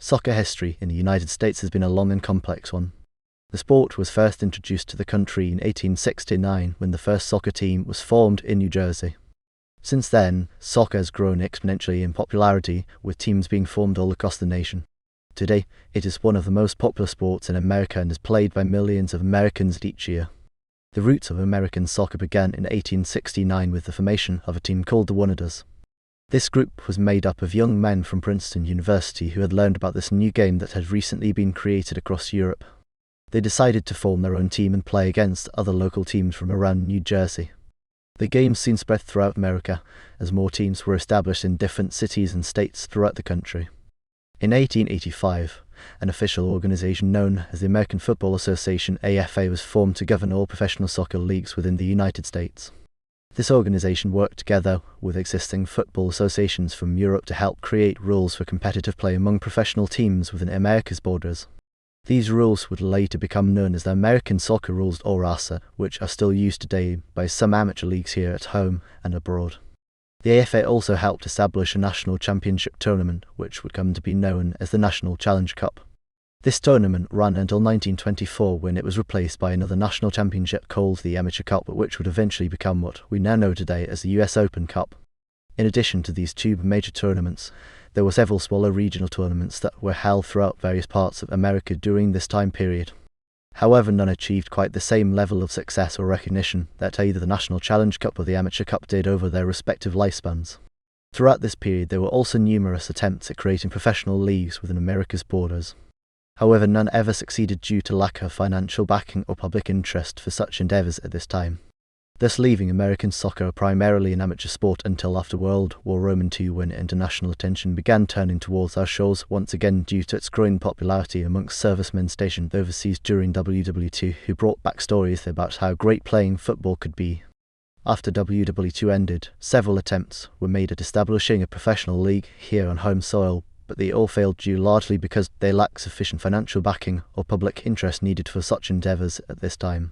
Soccer history in the United States has been a long and complex one. The sport was first introduced to the country in 1869 when the first soccer team was formed in New Jersey. Since then, soccer has grown exponentially in popularity, with teams being formed all across the nation. Today, it is one of the most popular sports in America and is played by millions of Americans each year. The roots of American soccer began in 1869 with the formation of a team called the Onagers. This group was made up of young men from Princeton University who had learned about this new game that had recently been created across Europe. They decided to form their own team and play against other local teams from around New Jersey. The game soon spread throughout America as more teams were established in different cities and states throughout the country. In 1885, an official organization known as the American Football Association (AFA) was formed to govern all professional soccer leagues within the United States. This organization worked together with existing football associations from Europe to help create rules for competitive play among professional teams within America's borders. These rules would later become known as the American Soccer Rules, or ASA, which are still used today by some amateur leagues here at home and abroad. The AFA also helped establish a national championship tournament, which would come to be known as the National Challenge Cup. This tournament ran until 1924, when it was replaced by another national championship called the Amateur Cup, which would eventually become what we now know today as the US Open Cup. In addition to these two major tournaments, there were several smaller regional tournaments that were held throughout various parts of America during this time period. However, none achieved quite the same level of success or recognition that either the National Challenge Cup or the Amateur Cup did over their respective lifespans. Throughout this period, there were also numerous attempts at creating professional leagues within America's borders. However, none ever succeeded due to lack of financial backing or public interest for such endeavours at this time, thus leaving American soccer primarily an amateur sport until after World War II, when international attention began turning towards our shores once again due to its growing popularity amongst servicemen stationed overseas during WW2, who brought back stories about how great playing football could be. After WW2 ended, several attempts were made at establishing a professional league here on home soil, but they all failed due largely because they lacked sufficient financial backing or public interest needed for such endeavours at this time.